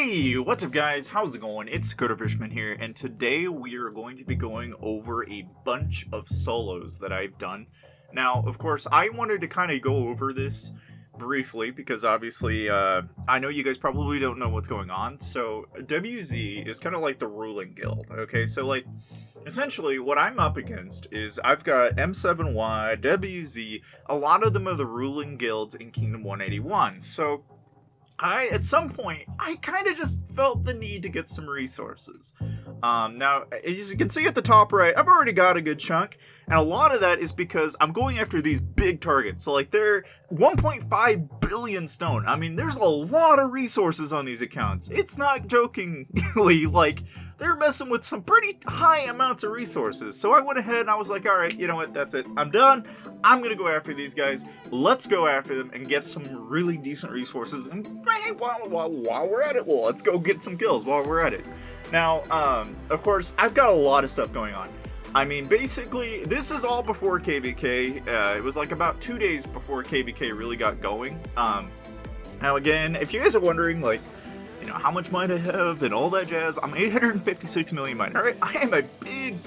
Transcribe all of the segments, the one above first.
Hey, what's up guys? How's it going? It's Dakanoth here, and today we are going to be going over a bunch of solos that I've done. Now, of course, I wanted to kind of go over this briefly because obviously, I know you guys probably don't know what's going on. So, WZ is kind of like the ruling guild, okay? So, like, essentially, what I'm up against is I've got M7Y, WZ, a lot of them are the ruling guilds in Kingdom 181. So, at some point, I kind of just felt the need to get some resources. Now, as you can see at the top right, I've already got a good chunk, and a lot of that is because I'm going after these big targets. So, like, they're 1.5 billion stone. I mean, there's a lot of resources on these accounts. It's not jokingly, like, they're messing with some pretty high amounts of resources. So I went ahead and I was like, alright, you know what, that's it. I'm done. I'm gonna go after these guys. Let's go after them and get some really decent resources. And hey, while we're at it, well, let's go get some kills while we're at it. Now, of course, I've got a lot of stuff going on. I mean, basically, this is all before KVK. It was like about 2 days before KVK really got going. Now again, if you guys are wondering, like, you know, how much mine I have and all that jazz, I'm 856 million mine. Alright, I am a big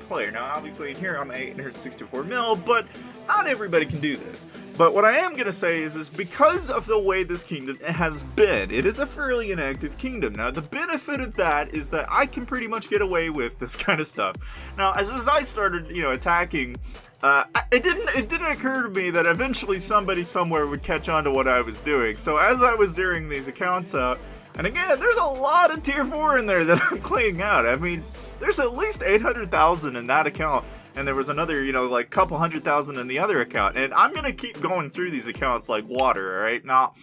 player. Now, obviously, in here, I'm 864 mil, but not everybody can do this. But what I am going to say is because of the way this kingdom has been, it is a fairly inactive kingdom. Now, the benefit of that is that I can pretty much get away with this kind of stuff. Now, as I started, you know, attacking, it didn't occur to me that eventually somebody somewhere would catch on to what I was doing. So as I was zeroing these accounts out, and again, there's a lot of tier 4 in there that I'm cleaning out. I mean, there's at least 800,000 in that account, and there was another, you know, like couple 100,000 in the other account. And I'm gonna keep going through these accounts like water, alright? Now,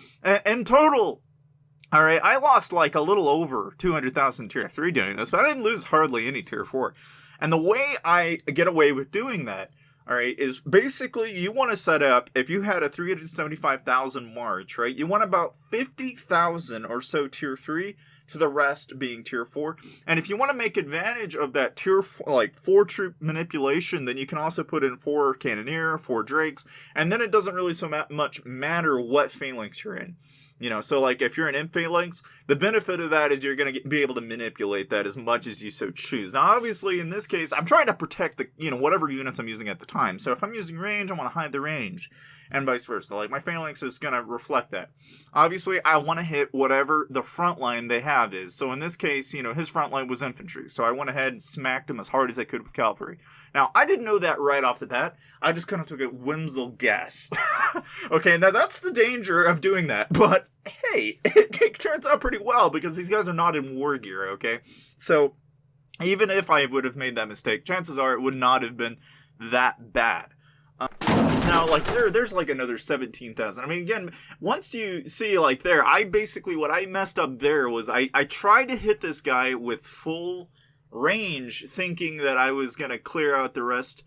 in total, alright, I lost like a little over 200,000 tier 3 doing this, but I didn't lose hardly any tier 4. And the way I get away with doing that, alright, is basically you want to set up, if you had a 375,000 March, right, you want about 50,000 or so tier 3, to the rest being tier 4. And if you want to make advantage of that tier 4, like 4 troop manipulation, then you can also put in 4 Cannoneer, 4 Drakes, and then it doesn't really so much matter what phalanx you're in. You know, so like if you're an phalanx, the benefit of that is you're going to be able to manipulate that as much as you so choose. Now, obviously, in this case, I'm trying to protect the, you know, whatever units I'm using at the time. So if I'm using range, I want to hide the range, and vice versa. Like my phalanx is going to reflect that. Obviously, I want to hit whatever the front line they have is. So in this case, you know, his front line was infantry. So I went ahead and smacked him as hard as I could with cavalry. Now, I didn't know that right off the bat. I just kind of took a whimsical guess. Okay, now that's the danger of doing that. But hey, it turns out pretty well because these guys are not in war gear, okay? So even if I would have made that mistake, chances are it would not have been that bad. Now, like, there's like another 17,000. I mean, again, once you see, like, there, what I messed up there was I tried to hit this guy with full range, thinking that I was going to clear out the rest,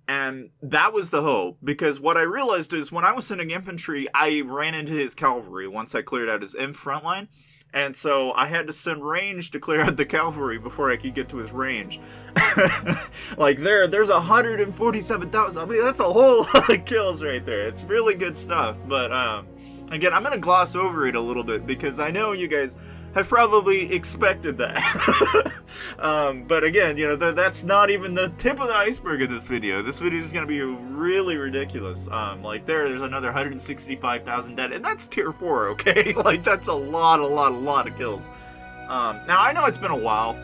and that was the hope, because what I realized is when I was sending infantry, I ran into his cavalry once I cleared out his front line. And so I had to send range to clear out the cavalry before I could get to his range. Like there's 147,000. I mean, that's a whole lot of kills right there. It's really good stuff. But again, I'm going to gloss over it a little bit because I know you guys have probably expected that. But again, you know, that's not even the tip of the iceberg of this video. This video is going to be really ridiculous. Like there's another 165,000 dead, and that's tier 4, okay? Like that's a lot of kills. Now I know it's been a while.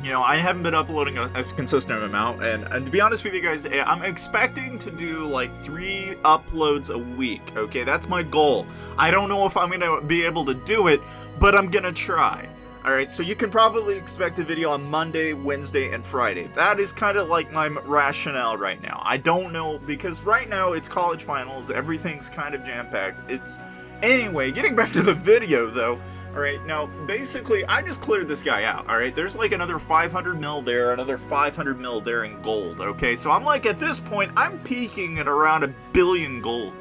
You know, I haven't been uploading a consistent amount, and to be honest with you guys, I'm expecting to do like 3 uploads a week, okay? That's my goal. I don't know if I'm going to be able to do it, but I'm going to try. Alright, so you can probably expect a video on Monday, Wednesday, and Friday. That is kind of like my rationale right now. I don't know, because right now it's college finals, everything's kind of jam-packed. Anyway, getting back to the video though. Alright, now, basically, I just cleared this guy out, alright? There's like another 500 mil there, another 500 mil there in gold, okay? So I'm like, at this point, I'm peaking at around 1 billion gold,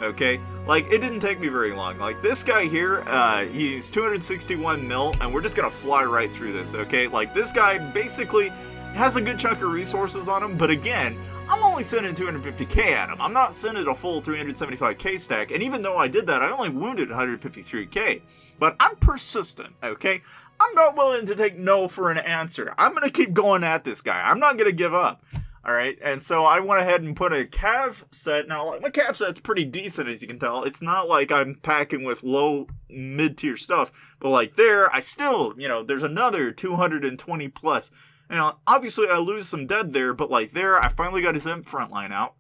okay? Like, it didn't take me very long. Like, this guy here, he's 261 mil, and we're just gonna fly right through this, okay? Like, this guy, basically, has a good chunk of resources on him, but again, I'm only sending 250k at him. I'm not sending a full 375k stack, and even though I did that, I only wounded 153k. But I'm persistent, okay? I'm not willing to take no for an answer. I'm going to keep going at this guy. I'm not going to give up. All right, and so I went ahead and put a cav set. Now, my cav set's pretty decent, as you can tell. It's not like I'm packing with low, mid-tier stuff. But like there, I still, there's another 220 plus. Obviously I lose some dead there, but like there, I finally got his imp front line out.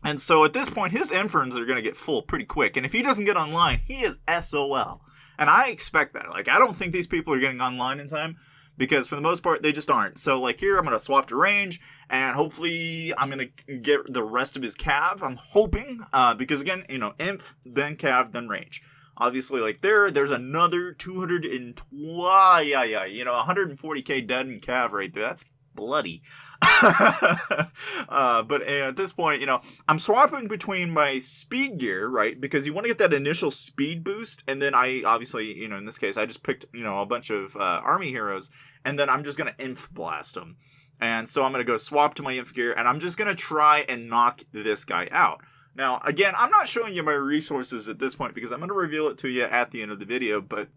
And so at this point, his inferns are going to get full pretty quick. And if he doesn't get online, he is SOL. And I expect that. Like, I don't think these people are getting online in time. Because for the most part, they just aren't. So, like here, I'm going to swap to range. And hopefully, I'm going to get the rest of his cav. I'm hoping. Because again, imp, then cav, then range. Obviously, like there's another 140k dead in cav right there. That's bloody. But at this point, I'm swapping between my speed gear, right? Because you want to get that initial speed boost. And then I obviously, in this case, I just picked, a bunch of army heroes. And then I'm just going to inf blast them. And so I'm going to go swap to my inf gear. And I'm just going to try and knock this guy out. Now, again, I'm not showing you my resources at this point because I'm going to reveal it to you at the end of the video. But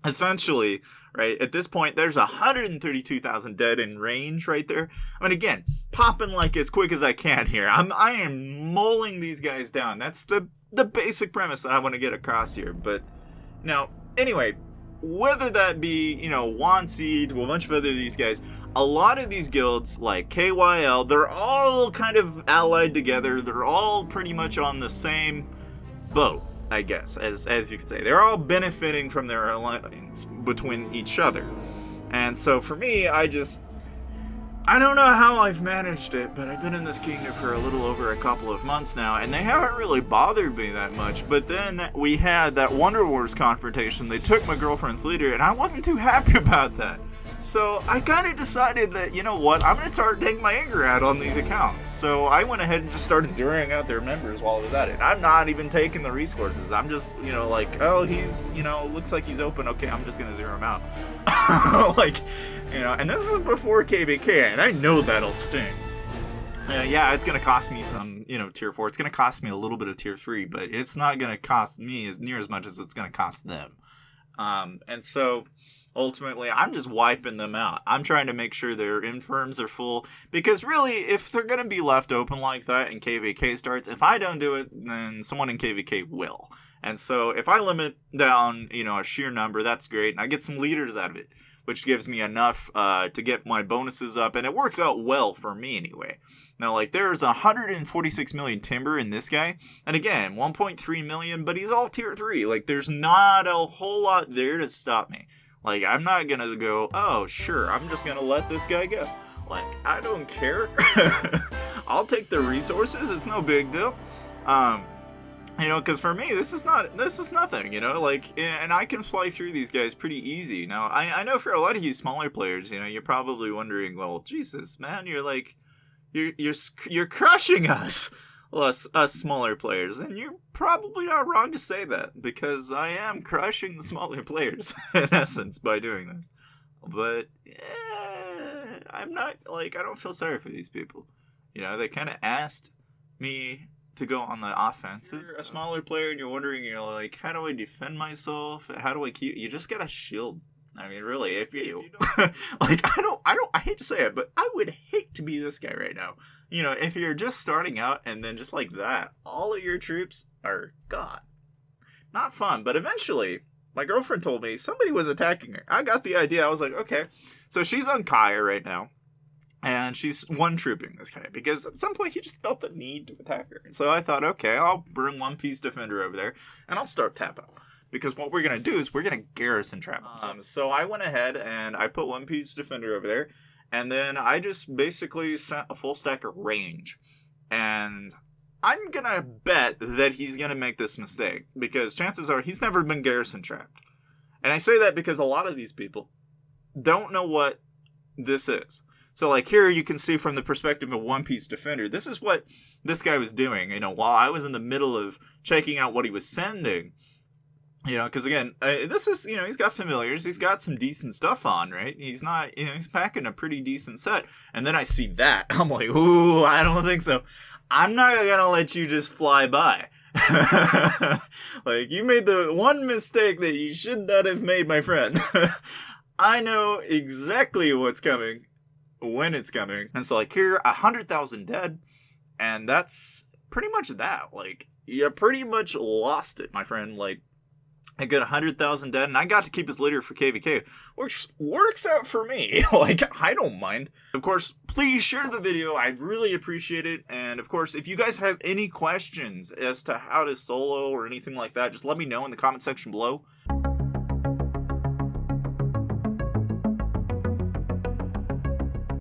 essentially, right, at this point, there's 132,000 dead in range right there. I mean, again, popping like as quick as I can here. I am mauling these guys down. That's the basic premise that I want to get across here. But now, anyway, whether that be, Wanseed, a bunch of other these guys, a lot of these guilds, like KYL, they're all kind of allied together. They're all pretty much on the same boat, I guess, as you could say. They're all benefiting from their alliance between each other. And so for me, I don't know how I've managed it, but I've been in this kingdom for a little over a couple of months now, and they haven't really bothered me that much. But then we had that Wonder Wars confrontation. They took my girlfriend's leader, and I wasn't too happy about that. So I kind of decided that, you know what, I'm going to start taking my anger out on these accounts. So I went ahead and just started zeroing out their members while I was at it. I'm not even taking the resources. I'm just, like, oh, he's, looks like he's open. Okay, I'm just going to zero him out. And this is before KVK, and I know that'll sting. Yeah, it's going to cost me some, tier 4. It's going to cost me a little bit of tier 3, but it's not going to cost me near as much as it's going to cost them. And so ultimately, I'm just wiping them out. I'm trying to make sure their infirms are full. Because really, if they're going to be left open like that and KVK starts, if I don't do it, then someone in KVK will. And so if I limit down, a sheer number, that's great. And I get some leaders out of it, which gives me enough to get my bonuses up. And it works out well for me anyway. Now, like, there's 146 million timber in this guy. And again, 1.3 million, but he's all tier 3. Like, there's not a whole lot there to stop me. Like, I'm not going to go, oh, sure, I'm just going to let this guy go. Like, I don't care. I'll take the resources. It's no big deal. Because for me, this is nothing, and I can fly through these guys pretty easy. Now, I know for a lot of you smaller players, you're probably wondering, well, Jesus, man, you're crushing us smaller players, and you're probably not wrong to say that, because I am crushing the smaller players, in essence, by doing this. But, I'm not, I don't feel sorry for these people. They kind of asked me to go on the offensive. You're a smaller player, and you're wondering, how do I defend myself? How do I keep... You just get a shield. I mean, really, if you don't... I hate to say it, but I would hate to be this guy right now. If you're just starting out, and then just like that, all of your troops are gone. Not fun, but eventually, my girlfriend told me somebody was attacking her. I got the idea. I was like, okay. So she's on Kaya right now, and she's one-trooping this guy, because at some point he just felt the need to attack her. So I thought, okay, I'll bring One Piece Defender over there, and I'll start tapping. Because what we're going to do is we're going to garrison trap him. So I went ahead, and I put One Piece Defender over there, and then I just basically sent a full stack of range. And I'm going to bet that he's going to make this mistake, because chances are he's never been garrison trapped. And I say that because a lot of these people don't know what this is. So, like, here you can see from the perspective of One Piece Defender, this is what this guy was doing. While I was in the middle of checking out what he was sending, You know, because again, this is, he's got familiars, he's got some decent stuff on, right? He's not, he's packing a pretty decent set. And then I see that, I'm like, ooh, I don't think so. I'm not gonna let you just fly by. Like, you made the one mistake that you should not have made, my friend. I know exactly what's coming, when it's coming. And so, like, here, 100,000 dead, and that's pretty much that. Like, you pretty much lost it, my friend. Like, I got 100,000 dead, and I got to keep his leader for KVK, which works out for me. Like, I don't mind. Of course, please share the video. I'd really appreciate it. And of course, if you guys have any questions as to how to solo or anything like that, just let me know in the comment section below.